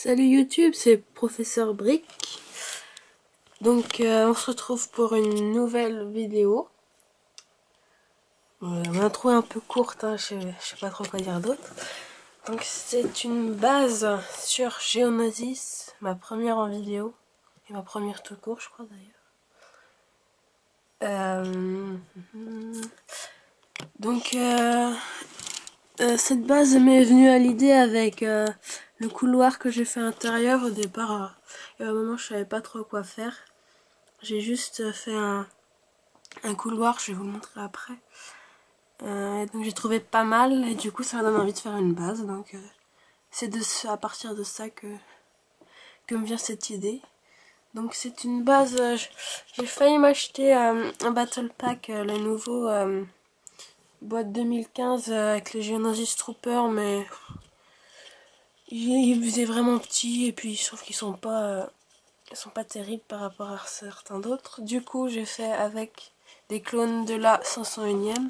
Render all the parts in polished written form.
Salut YouTube, c'est Professeur Brick. Donc on se retrouve pour une nouvelle vidéo. L'intro est un peu courte, hein, je sais pas trop quoi dire d'autre. Donc c'est une base sur Geonosis, ma première en vidéo. Et ma première tout court, je crois d'ailleurs. Donc cette base m'est venue à l'idée avec le couloir que j'ai fait à l'intérieur. Au départ, à un moment je savais pas trop quoi faire. J'ai juste fait un couloir, je vais vous le montrer après. Donc j'ai trouvé pas mal et du coup ça m'a donné envie de faire une base. Donc c'est à partir de ça que me vient cette idée. Donc c'est une base, j'ai failli m'acheter un Battle Pack, le nouveau boîte 2015 avec les Geonosis Troopers, mais il faisait vraiment petit et puis je trouve qu'ils sont pas terribles par rapport à certains d'autres. Du coup j'ai fait avec des clones de la 501ème.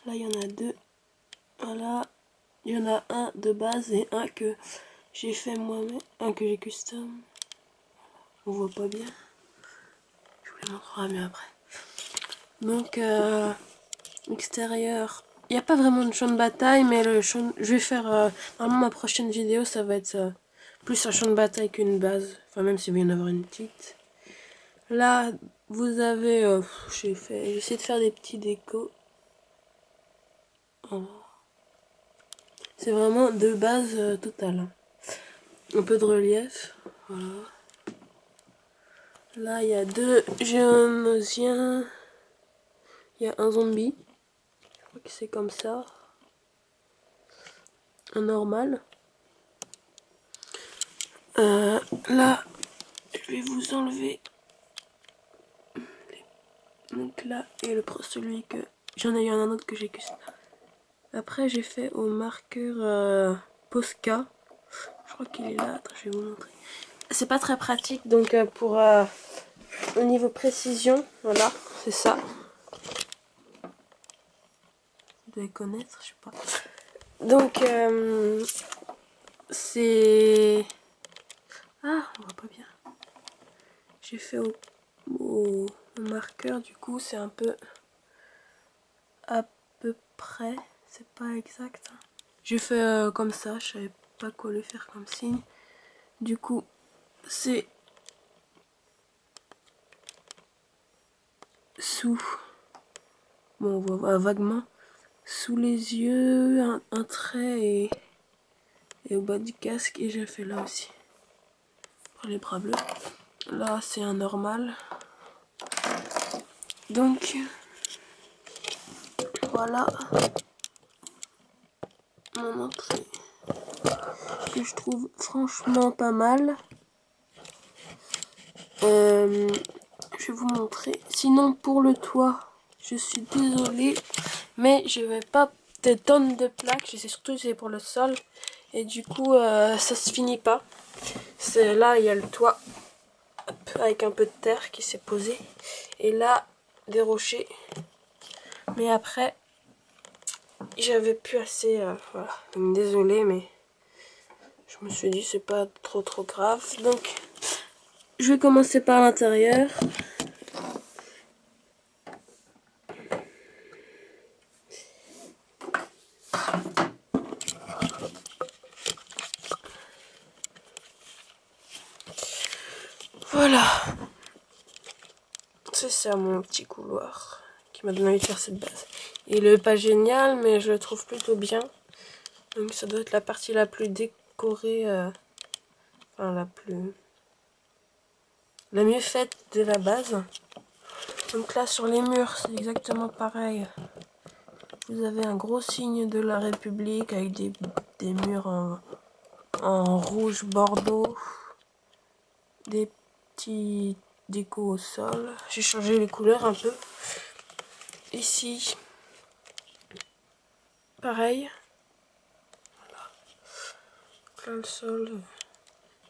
Là il y en a deux. Voilà. Il y en a un de base et un que j'ai fait moi-même. Un que j'ai custom. On voit pas bien. Je vous le montrerai mieux après. Donc extérieur. Il n'y a pas vraiment de champ de bataille, mais le champ, je vais faire normalement ma prochaine vidéo, ça va être plus un champ de bataille qu'une base. Enfin même s'il va y en avoir une petite. Là vous avez j'ai essayé de faire des petits décos. Voilà. C'est vraiment de base totale. Un peu de relief. Voilà. Là il y a deux géonosiens. Il y a un zombie. Je crois que c'est comme ça. Un normal. Là, je vais vous enlever. Donc là, et celui que j'en ai eu un autre que j'ai custom. Après, j'ai fait au marqueur Posca. Je crois qu'il est là. Attends, je vais vous montrer. C'est pas très pratique, donc pour au niveau précision, voilà, c'est ça. Vous devez connaître, je sais pas. Donc c'est... Ah, on voit pas bien. J'ai fait au marqueur, du coup c'est un peu à peu près, c'est pas exact. J'ai fait comme ça, je savais pas quoi le faire comme signe. Du coup c'est sous, bon on voit vaguement, sous les yeux, un trait et au bas du casque, et j'ai fait là aussi. Pour les bras bleus. Là c'est un normal. Donc voilà mon entrée que je trouve franchement pas mal. Je vais vous montrer. Sinon pour le toit, je suis désolée, mais je vais pas des tonnes de plaques. J'essaie surtout d'essayer pour le sol et du coup ça se finit pas. C'est là il y a le toit avec un peu de terre qui s'est posé et là des rochers. Mais après j'avais plus assez. Voilà. Donc désolée, mais je me suis dit c'est pas trop grave. Donc je vais commencer par l'intérieur. Voilà. C'est ça mon petit couloir qui m'a donné envie de faire cette base. Il est pas génial, mais je le trouve plutôt bien. Donc ça doit être la partie la plus décorée, enfin la mieux faite de la base. Donc là sur les murs c'est exactement pareil. Vous avez un gros signe de la République avec des murs en rouge bordeaux, des petits décos au sol. J'ai changé les couleurs un peu. Ici, pareil. Voilà. Là, le sol,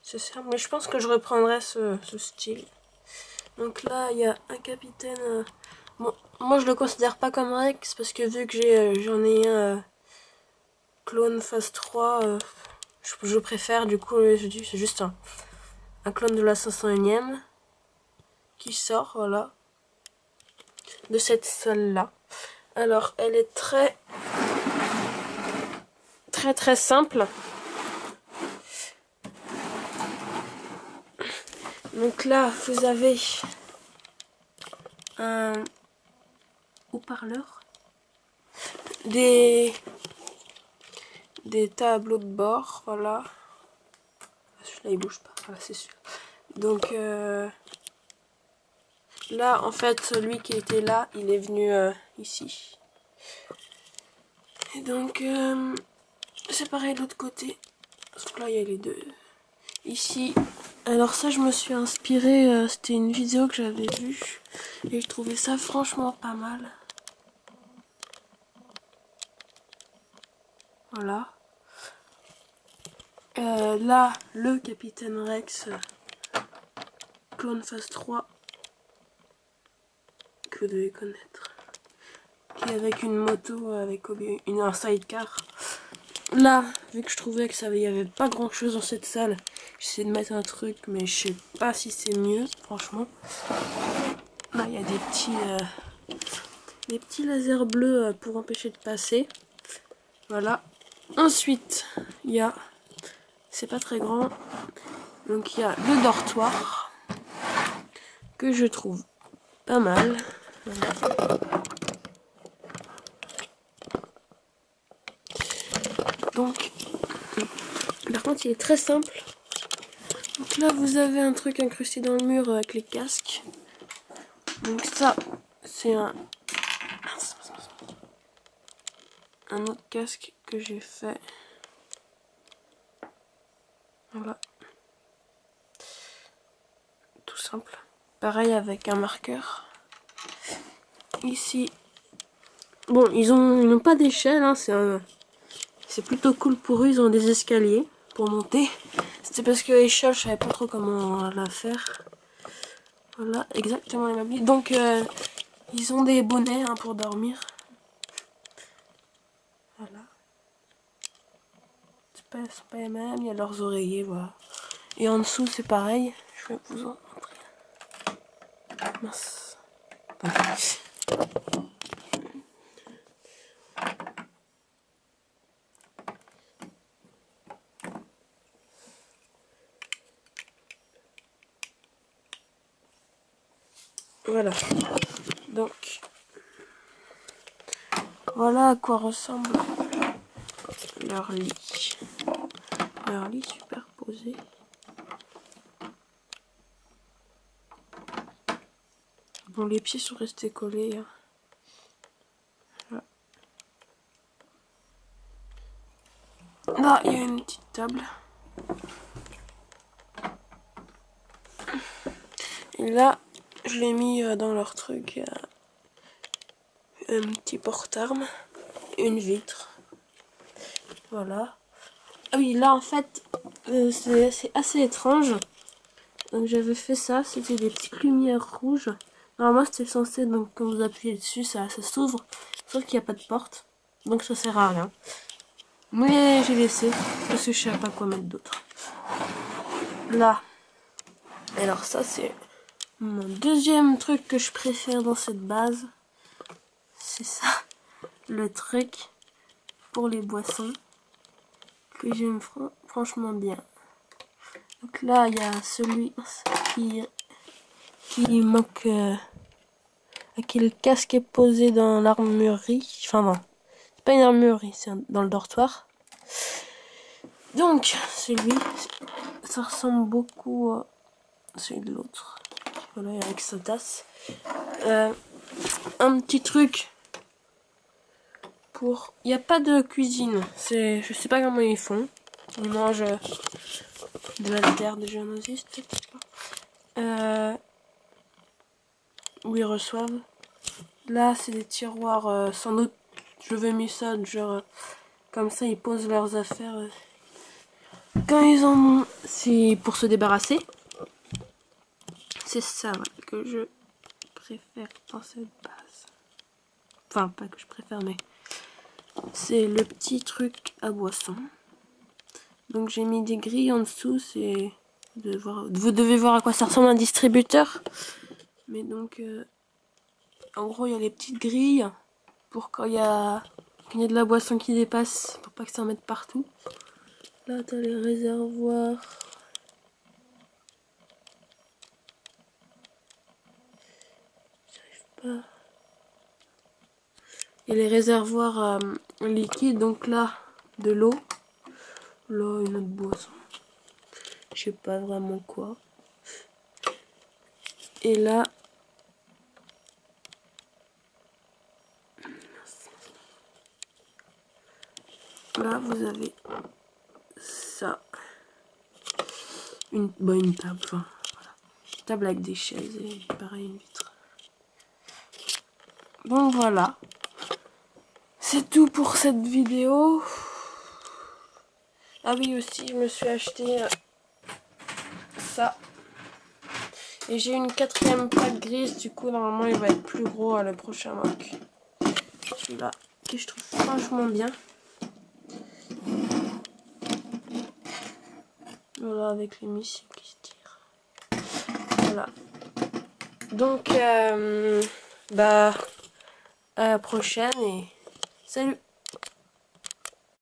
c'est ça. Mais je pense que je reprendrai ce style. Donc là, il y a un capitaine. Bon, moi, je le considère pas comme Rex parce que vu que j'en ai un clone phase 3, je préfère, du coup, c'est juste un clone de la 501e qui sort, voilà, de cette salle-là. Alors, elle est très simple. Donc là, vous avez un haut-parleur, des tableaux de bord, voilà. Celui-là, il bouge pas, voilà, c'est sûr. Donc là, en fait, celui qui était là, il est venu ici. Et donc, c'est pareil de l'autre côté. Sauf que là, il y a les deux. Ici, alors ça, je me suis inspirée, c'était une vidéo que j'avais vue. Et je trouvais ça franchement pas mal. Voilà. Là, le Capitaine Rex, Clone Phase 3, que vous devez connaître. Qui est avec une moto, avec un sidecar. Là, vu que je trouvais que il y avait pas grand chose dans cette salle, j'essaie de mettre un truc, mais je sais pas si c'est mieux, franchement. Là, il y a des petits lasers bleus pour empêcher de passer. Voilà. Ensuite, il y a, c'est pas très grand, donc il y a le dortoir que je trouve pas mal. Voilà. Donc, par contre, il est très simple. Donc là, vous avez un truc incrusté dans le mur avec les casques. Donc ça, c'est un autre casque que j'ai fait. Voilà. Tout simple. Pareil avec un marqueur. Ici, bon, ils n'ont pas d'échelle, hein, c'est plutôt cool pour eux, ils ont des escaliers pour monter. C'était parce que l'échelle, je savais pas trop comment la faire. Voilà, exactement les mêmes. Donc, ils ont des bonnets hein, pour dormir. Voilà. C'est pas les mêmes, il y a leurs oreillers, voilà. Et en dessous, c'est pareil. Je vais vous en montrer. Mince. Voilà. Donc, voilà à quoi ressemble leur lit. Leur lit superposé. Bon, les pieds sont restés collés. Hein. Voilà. Là, il y a une petite table. Et là, je l'ai mis dans leur truc. Un petit porte-armes. Une vitre. Voilà. Ah oui, là, en fait, c'est assez étrange. Donc, j'avais fait ça. C'était des petites lumières rouges. Normalement, c'était censé, donc, quand vous appuyez dessus, ça s'ouvre. Sauf qu'il n'y a pas de porte. Donc, ça sert à rien. Mais j'ai laissé. Parce que je savais pas quoi mettre d'autre. Là. Alors, ça, c'est mon deuxième truc que je préfère dans cette base. C'est ça. Le truc pour les boissons. Que j'aime franchement bien. Donc là, il y a celui qui manque... à qui le casque est posé dans l'armurerie. Enfin non, c'est pas une armurerie, c'est dans le dortoir. Donc, celui, ça ressemble beaucoup à celui de l'autre. Voilà, avec sa tasse. Un petit truc pour... Il n'y a pas de cuisine. Je sais pas comment ils font. Ils mangent de la terre des géonosistes, peut-être pas. Où ils reçoivent. Là, c'est des tiroirs, sans doute, je vais mis ça, genre, comme ça, ils posent leurs affaires. Quand ils en ont, c'est pour se débarrasser. C'est ça voilà, que je préfère dans cette base. Enfin, pas que je préfère, mais c'est le petit truc à boisson. Donc j'ai mis des grilles en dessous, c'est... Vous devez voir à quoi ça ressemble un distributeur. Mais donc, en gros, il y a les petites grilles pour quand il y a de la boisson qui dépasse, pour pas que ça en mette partout. Là, t'as les réservoirs. J'arrive pas. Il y a les réservoirs liquides, donc là, de l'eau. Là, une autre boisson. Je sais pas vraiment quoi. Et là, vous avez ça. Une table. Enfin, voilà. Une table avec des chaises et pareil, une vitre. Donc voilà. C'est tout pour cette vidéo. Ah oui, aussi, je me suis acheté ça. Et j'ai une 4e plaque grise, du coup, normalement, il va être plus gros à le prochain mock. Celui-là, que je trouve franchement bien. Voilà, avec les missiles qui se tirent. Voilà. Donc, à la prochaine et salut!